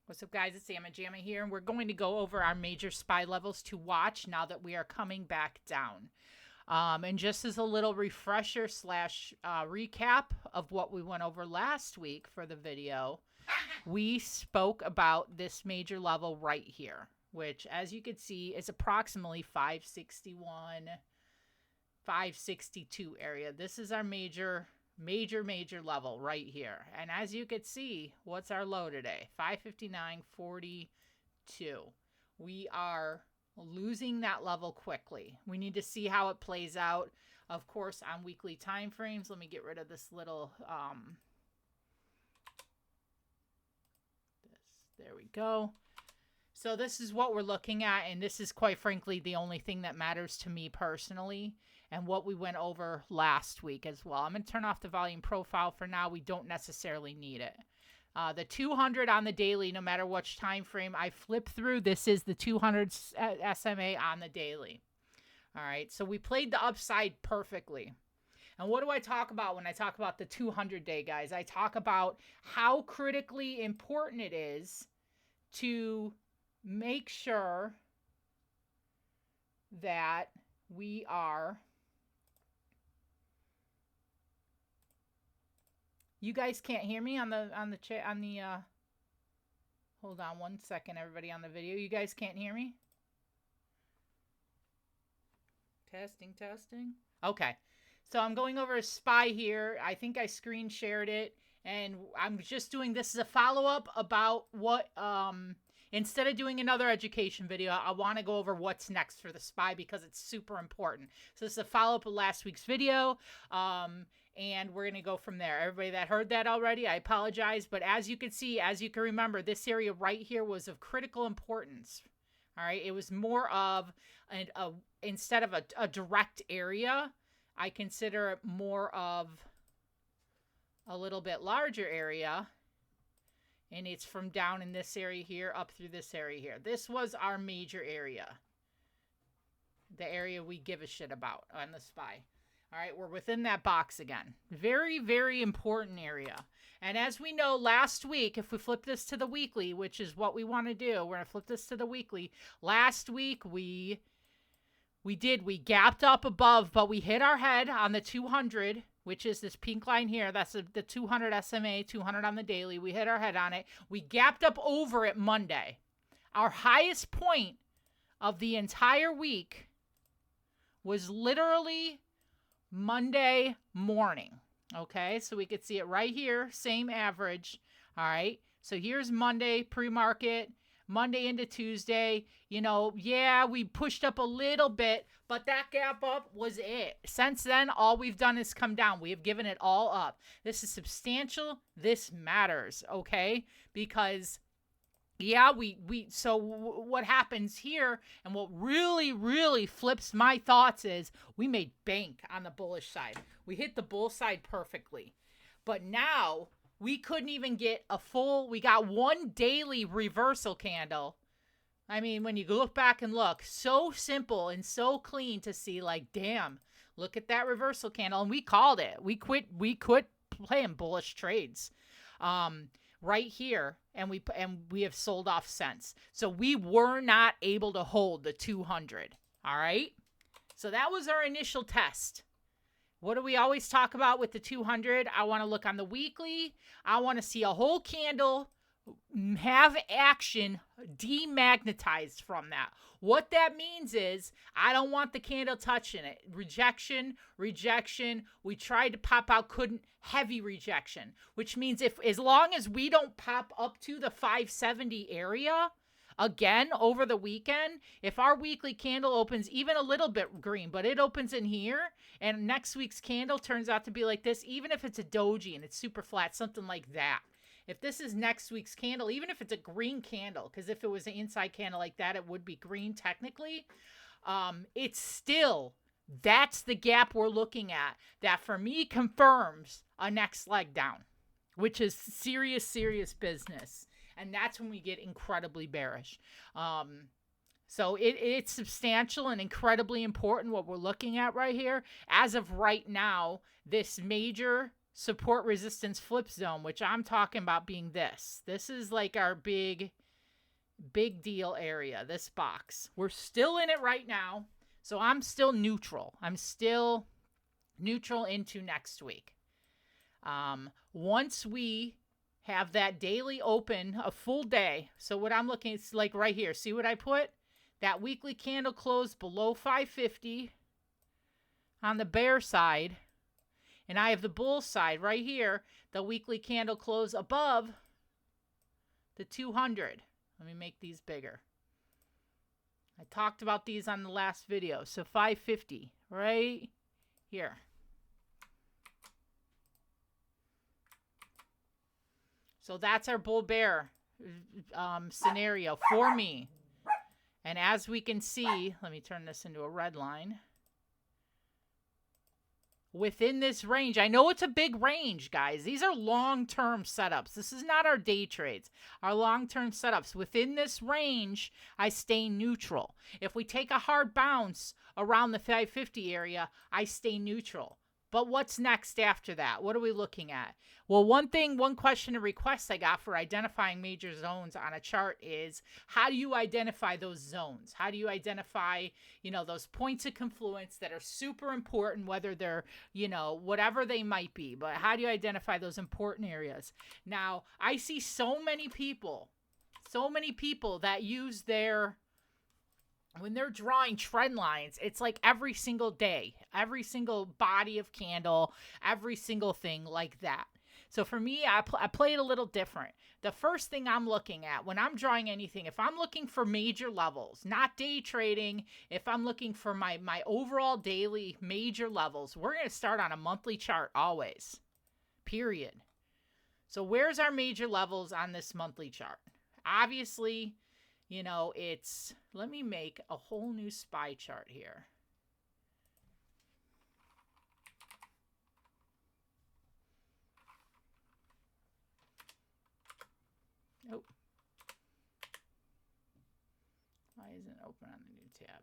What's up, guys? It's Samma Jamma here, and we're going to go over our major SPY levels to watch now that we are coming back down. And just as a little refresher slash recap of what we went over last week for the video, we spoke about this major level right here, which, as you can see, is approximately 561, 562 area. This is our major level right here. And as you can see, what's our low today? 559.42. We are losing that level quickly. We need to see how it plays out, of course, on weekly time frames. Let me get rid of this little there we go. So this is what we're looking at, and this is quite frankly the only thing that matters to me personally, and what we went over last week as well. I'm going to turn off the volume profile for now. We don't necessarily need it. The 200 on the daily, no matter which time frame I flip through, this is the 200 SMA on the daily. All right, so we played the upside perfectly. And what do I talk about when I talk about the 200-day, guys? I talk about how critically important it is to make sure that we are... You guys can't hear me on the chat on the hold on one second, everybody on the video. You guys can't hear me? Testing. Okay. So I'm going over a SPY here. I think I screen shared it, and I'm just doing this as a follow-up about what instead of doing another education video, I want to go over what's next for the SPY because it's super important. So this is a follow-up of last week's video. And we're going to go from there. Everybody that heard that already, I apologize. But as you can see, as you can remember, this area right here was of critical importance. All right. It was more of, instead of a direct area, I consider it more of a little bit larger area. And it's from down in this area here up through this area here. This was our major area. The area we give a shit about on the SPY. All right, we're within that box again. Very, very important area. And as we know, last week, if we flip this to the weekly, which is what we want to do, we're going to flip this to the weekly. Last week, we gapped up above, but we hit our head on the 200, which is this pink line here. That's the 200 SMA, 200 on the daily. We hit our head on it. We gapped up over it Monday. Our highest point of the entire week was literally Monday morning. Okay, so we could see it right here, same average. All right, so here's Monday pre-market, Monday into Tuesday. You know, yeah, we pushed up a little bit, but that gap up was it. Since then, all we've done is come down. We have given it all up. This is substantial. This matters, okay? Because yeah, so what happens here, and what really flips my thoughts is we made bank on the bullish side. We hit the bull side perfectly. But now we couldn't even get we got one daily reversal candle. I mean, when you look back and look, so simple and so clean to see, like, damn, look at that reversal candle. And we called it. We quit playing bullish trades. Right here, and we have sold off since. So we were not able to hold the 200. All right. So that was our initial test. What do we always talk about with the 200? I want to look on the weekly. I want to see a whole candle have action demagnetized from that. What that means is I don't want the candle touching it. Rejection. We tried to pop out, couldn't. Heavy rejection, which means as long as we don't pop up to the 570 area again over the weekend, if our weekly candle opens even a little bit green, but it opens in here, and next week's candle turns out to be like this, even if it's a doji and it's super flat, something like that. If this is next week's candle, even if it's a green candle, because if it was an inside candle like that, it would be green technically. It's still, that's the gap we're looking at. That for me confirms a next leg down, which is serious business. And that's when we get incredibly bearish. So it's substantial and incredibly important what we're looking at right here. As of right now, this major support resistance flip zone, which I'm talking about being this. This is like our big deal area, this box. We're still in it right now, so I'm still neutral. I'm still neutral into next week. Once we have that daily open, a full day, so what I'm looking, it's like right here. See what I put? That weekly candle close below 550 on the bear side. And I have the bull side right here, the weekly candle close above the 200. Let me make these bigger. I talked about these on the last video. So 550 right here. So that's our bull bear scenario for me. And as we can see, let me turn this into a red line. Within this range, I know it's a big range, guys. These are long-term setups. This is not our day trades. Our long-term setups. Within this range, I stay neutral. If we take a hard bounce around the 550 area, I stay neutral. But what's next after that? What are we looking at? Well, one question and request I got for identifying major zones on a chart is, how do you identify those zones? How do you identify, those points of confluence that are super important, whether they're, whatever they might be, but how do you identify those important areas? Now, I see so many people that use when they're drawing trend lines, it's like every single day, every single body of candle, every single thing like that. So for me, I play it a little different. The first thing I'm looking at when I'm drawing anything, if I'm looking for major levels, not day trading, if I'm looking for my overall daily major levels, we're going to start on a monthly chart always, period. So where's our major levels on this monthly chart? Obviously, let me make a whole new SPY chart here. Oh. Why isn't it open on the new tab?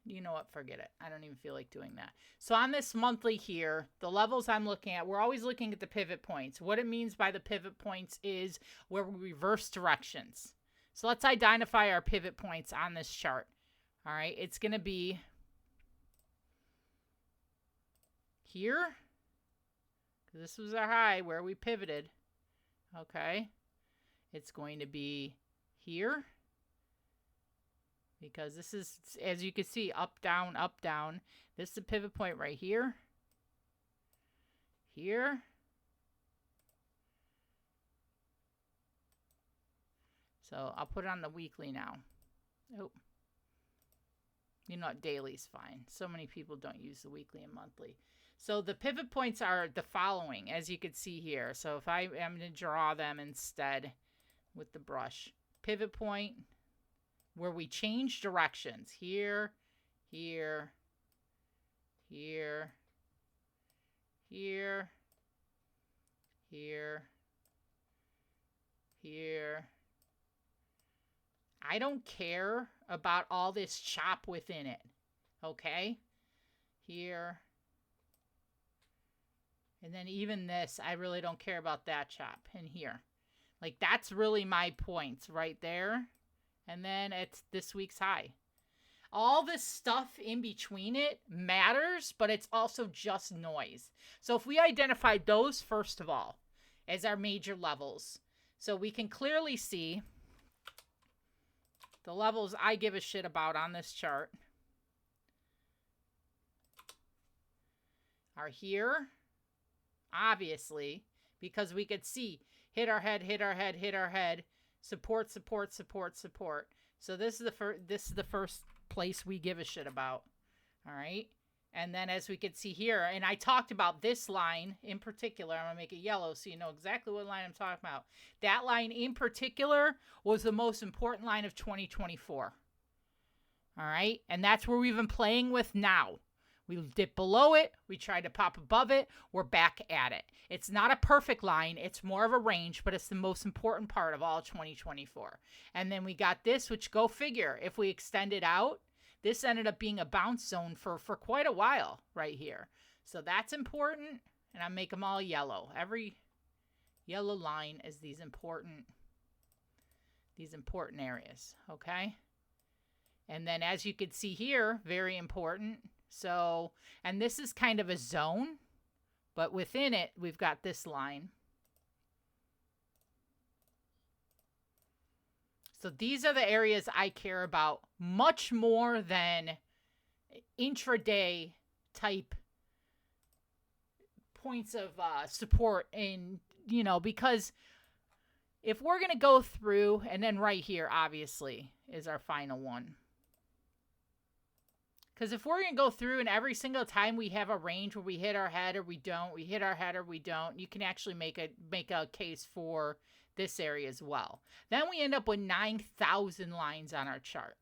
You know what? Forget it. I don't even feel like doing that. So on this monthly here, the levels I'm looking at, we're always looking at the pivot points. What it means by the pivot points is where we reverse directions. So let's identify our pivot points on this chart. All right. It's going to be here. This was our high where we pivoted. Okay. It's going to be here. Because this is, as you can see, up, down, up, down. This is the pivot point right here. Here. So I'll put it on the weekly now. Oh. Daily's fine. So many people don't use the weekly and monthly. So the pivot points are the following, as you can see here. So if I am going to draw them instead with the brush. Pivot point, where we change directions. Here, here, here, here, here, here. I don't care about all this chop within it. Okay? Here. And then even this, I really don't care about that chop in here. Like, that's really my points right there. And then it's this week's high. All this stuff in between it matters, but it's also just noise. So if we identify those, first of all, as our major levels, so we can clearly see the levels I give a shit about on this chart are here. Obviously, because we could see hit our head, hit our head, hit our head, support, support, support, support. So this is the first place we give a shit about. All right. And then as we can see here, and I talked about this line in particular, I'm going to make it yellow so you know exactly what line I'm talking about. That line in particular was the most important line of 2024. All right. And that's where we've been playing with now. We dip below it. We try to pop above it. We're back at it. It's not a perfect line. It's more of a range, but it's the most important part of all 2024. And then we got this, which go figure. If we extend it out, this ended up being a bounce zone for quite a while right here. So that's important. And I make them all yellow. Every yellow line is these important areas, okay? And then as you can see here, very important. So, and this is kind of a zone, but within it, we've got this line. So these are the areas I care about much more than intraday type points of support. And, you know, because if we're going to go through, and then right here, obviously, is our final one. Because if we're going to go through and every single time we have a range where we hit our head or we don't, we hit our head or we don't, you can actually make a case for this area as well. Then we end up with 9,000 lines on our chart,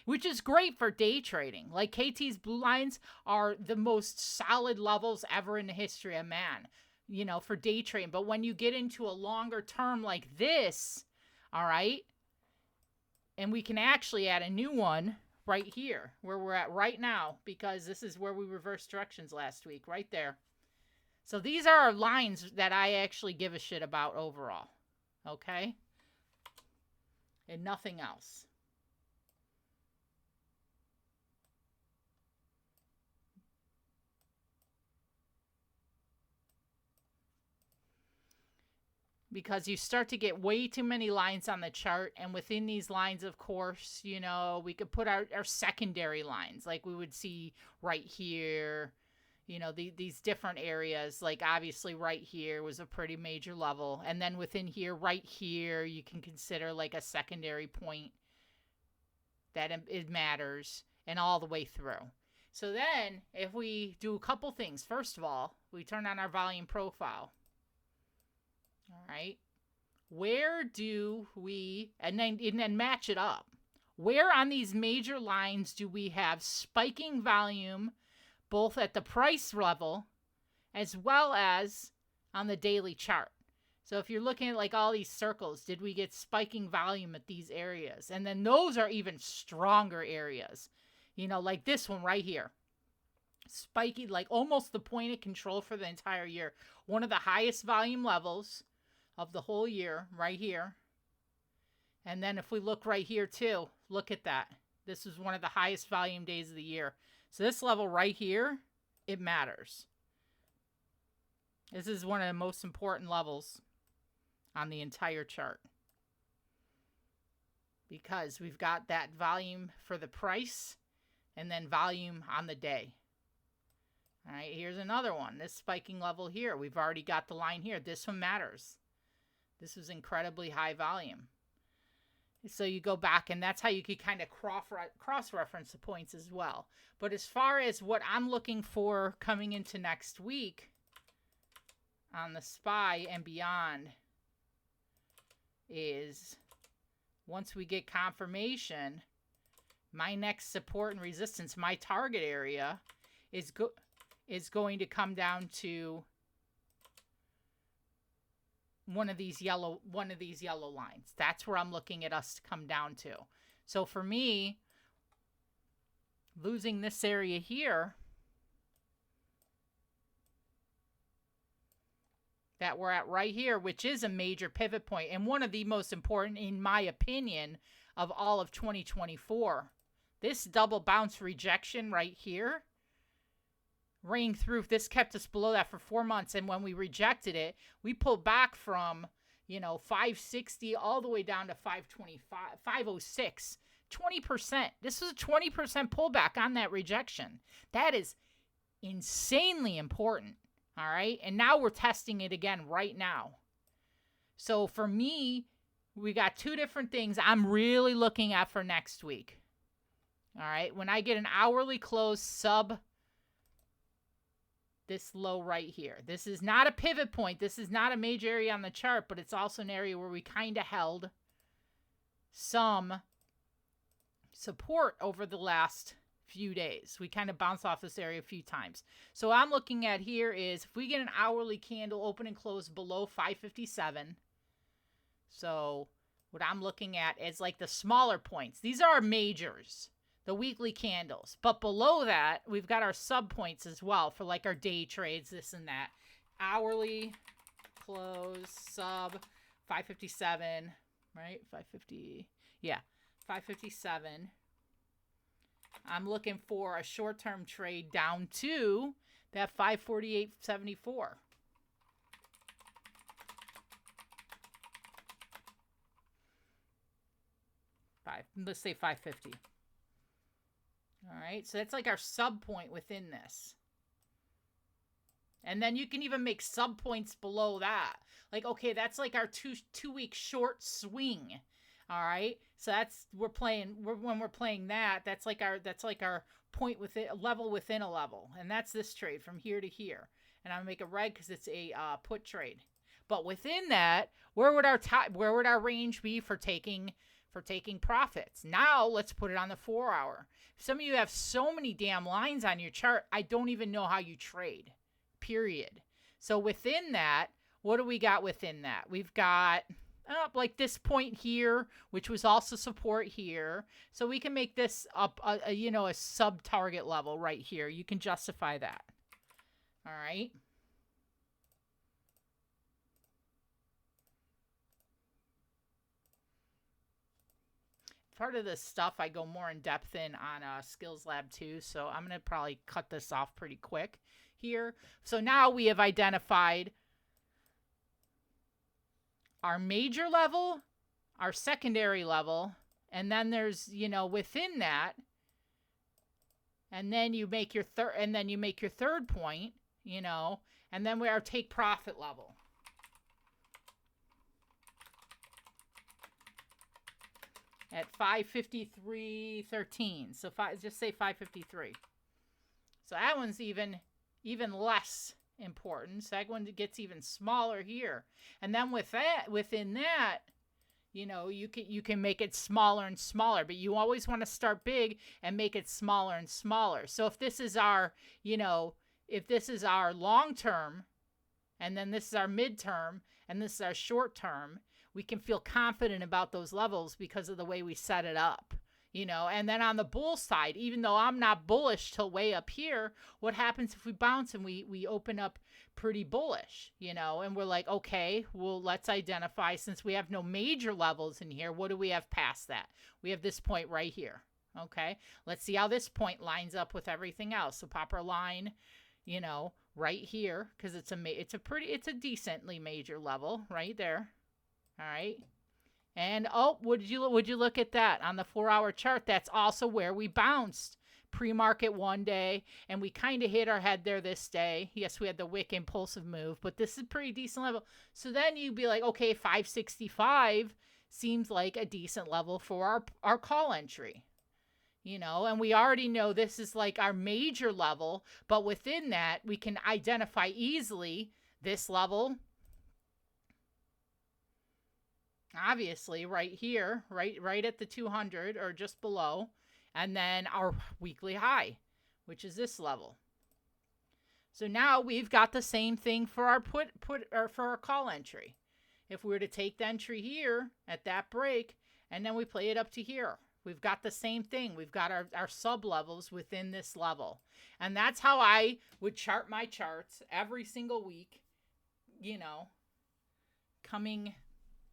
which is great for day trading. Like KT's blue lines are the most solid levels ever in the history of man, you know, for day trading. But when you get into a longer term like this, all right, and we can actually add a new one right here where we're at right now, because this is where we reversed directions last week, right there. So these are our lines that I actually give a shit about overall. Okay? And nothing else. Because you start to get way too many lines on the chart, and within these lines, of course, you know, we could put our secondary lines, like we would see right here, you know, these different areas. Like obviously right here was a pretty major level, and then within here, right here, you can consider like a secondary point that it matters, and all the way through. So then if we do a couple things, first of all, we turn on our volume profile. All right. Where do we, and then match it up. Where on these major lines do we have spiking volume, both at the price level as well as on the daily chart? So if you're looking at like all these circles, did we get spiking volume at these areas? And then those are even stronger areas, you know, like this one right here. Spiky, like almost the point of control for the entire year. One of the highest volume levels of the whole year right here. And then if we look right here too, look at that. This is one of the highest volume days of the year. So this level right here, it matters. This is one of the most important levels on the entire chart, because we've got that volume for the price and then volume on the day. All right, here's another one. This spiking level here, we've already got the line here. This one matters. This is incredibly high volume. So you go back, and that's how you could kind of cross-reference the points as well. But as far as what I'm looking for coming into next week on the SPY and beyond is, once we get confirmation, my next support and resistance, my target area, is going to come down to one of these yellow lines. That's where I'm looking at us to come down to. So for me, losing this area here that we're at right here, which is a major pivot point and one of the most important, in my opinion, of all of 2024. This double bounce rejection right here, rang through. This kept us below that for 4 months, and when we rejected it, we pulled back from, you know, 560 all the way down to 525, 506. 20%. This was a 20% pullback on that rejection. That is insanely important. All right. And now we're testing it again right now. So for me, we got two different things I'm really looking at for next week. All right. When I get an hourly close sub this low right here. This is not a pivot point. This is not a major area on the chart, but it's also an area where we kind of held some support over the last few days. We kind of bounced off this area a few times. So what I'm looking at here is if we get an hourly candle open and close below 557. So what I'm looking at is like the smaller points. These are our majors. the weekly candles. But below that, we've got our sub points as well for like our day trades, this and that. Hourly close sub 557, right? 550. Yeah, 557. I'm looking for a short-term trade down to that 548.74. Let's say 550. All right, so that's like our sub point within this. And then you can even make sub points below that. Like, okay, that's like our two-week short swing. All right, so that's when we're playing that. That's like our point within a level within a level, and that's this trade from here to here. And I'm gonna make it red because it's a put trade. But within that, where would our range be for taking profits? Now let's put it on the 4 hour. Some of you have so many damn lines on your chart, I don't even know how you trade. Period. So within that, what do we got within that? We've got like this point here, which was also support here. So we can make this up a sub target level right here. You can justify that. All right. Part of this stuff I go more in depth in on Skills Lab 2, so I'm going to probably cut this off pretty quick here. So now we have identified our major level, our secondary level, and then there's, within that, and then you make your third point, and then we are take profit level. At 553.13. So just say 553. So that one's even less important. So that one gets even smaller here. And then within that, you can make it smaller and smaller, but you always want to start big and make it smaller and smaller. So if this is our, long term, and then this is our midterm, and this is our short term, we can feel confident about those levels because of the way we set it up, and then on the bull side, even though I'm not bullish till way up here, what happens if we bounce and we open up pretty bullish, and we're like, okay, well, let's identify, since we have no major levels in here, what do we have past that? We have this point right here. Okay. Let's see how this point lines up with everything else. So pop our line, right here, because it's a decently major level right there. All right. And would you look at that on the 4 hour chart? That's also where we bounced pre-market one day, and we kind of hit our head there this day. Yes, we had the wick impulsive move, but this is a pretty decent level. So then you'd be like, okay, 565 seems like a decent level for our call entry. And we already know this is like our major level, but within that, we can identify easily this level. Obviously, right here, right at the 200 or just below, and then our weekly high, which is this level. So now we've got the same thing for our put or for our call entry. If we were to take the entry here at that break, and then we play it up to here, we've got the same thing. We've got our sub levels within this level, and that's how I would chart my charts every single week.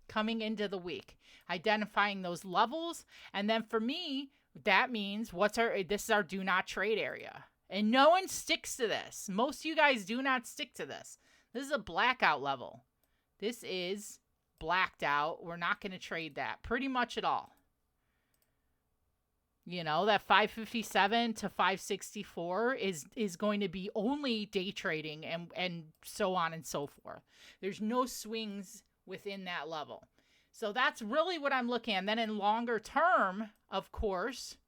Coming into the week, identifying those levels. And then for me, that means this is our do not trade area. And no one sticks to this. Most of you guys do not stick to this. This is a blackout level. This is blacked out. We're not going to trade that pretty much at all. That 557 to 564 is going to be only day trading and so on and so forth. There's no swings within that level. So that's really what I'm looking at. And then in longer term, of course,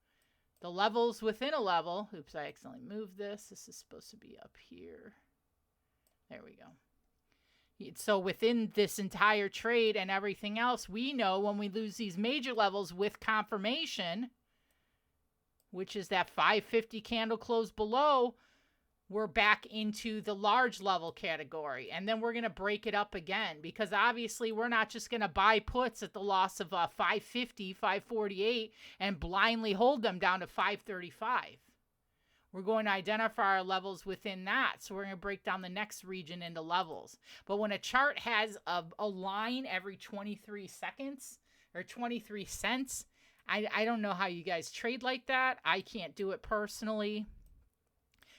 the levels within a level. Oops, I accidentally moved this. This is supposed to be up here. There we go. So within this entire trade and everything else, we know when we lose these major levels with confirmation, which is that 550 candle close below, we're back into the large level category. And then we're going to break it up again, because obviously we're not just going to buy puts at the loss of 550, 548 and blindly hold them down to 535. We're going to identify our levels within that. So we're going to break down the next region into levels. But when a chart has a line every 23 seconds or 23 cents, I don't know how you guys trade like that. I can't do it personally.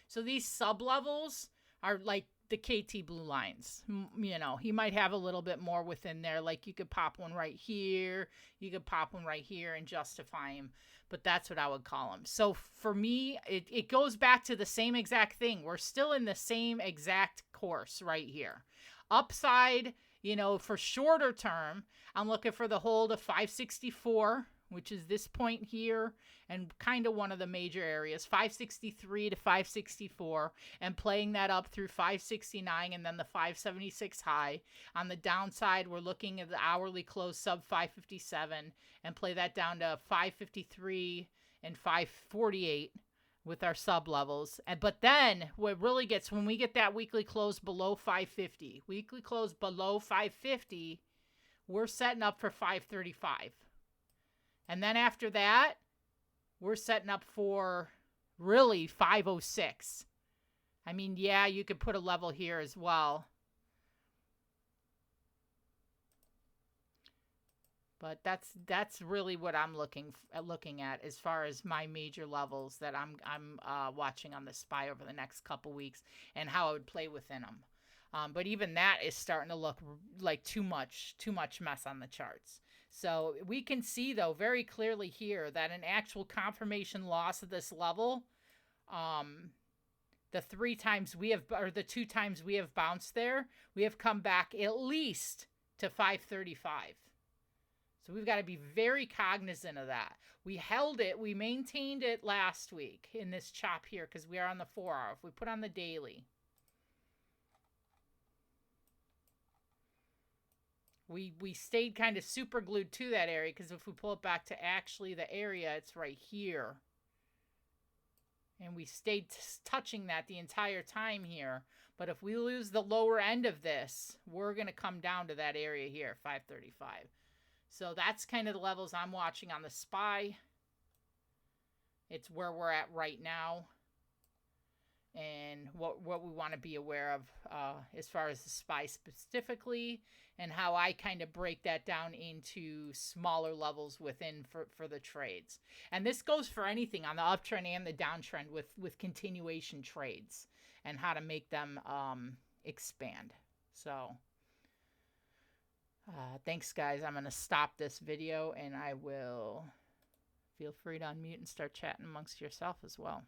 So these sub-levels are like the KT blue lines. You know, he might have a little bit more within there. Like you could pop one right here. You could pop one right here and justify him. But that's what I would call them. So for me, it goes back to the same exact thing. We're still in the same exact course right here. Upside, you know, for shorter term, I'm looking for the hold of 564, which is this point here, and kind of one of the major areas, 563 to 564, and playing that up through 569 and then the 576 high. On the downside, we're looking at the hourly close sub 557 and play that down to 553 and 548 with our sub levels. But then what really gets, when we get that weekly close below 550, weekly close below 550, we're setting up for 535. And then after that, we're setting up for really 506. I mean, yeah, you could put a level here as well. But that's really what I'm looking at as far as my major levels that I'm watching on the SPY over the next couple weeks and how I would play within them. But even that is starting to look like too much mess on the charts. So we can see, though, very clearly here that an actual confirmation loss of this level, the 2 times we have bounced there, we have come back at least to 535. So we've got to be very cognizant of that. We held it, we maintained it last week in this chop here because we are on the 4-hour. If we put on the daily, we stayed kind of super glued to that area, because if we pull it back to actually the area, it's right here. And we stayed touching that the entire time here. But if we lose the lower end of this, we're going to come down to that area here, 535. So that's kind of the levels I'm watching on the SPY. It's where we're at right now. And what we want to be aware of as far as the SPY specifically, and how I kind of break that down into smaller levels within for the trades. And this goes for anything on the uptrend and the downtrend with continuation trades and how to make them expand. So thanks, guys. I'm going to stop this video, and I will feel free to unmute and start chatting amongst yourself as well.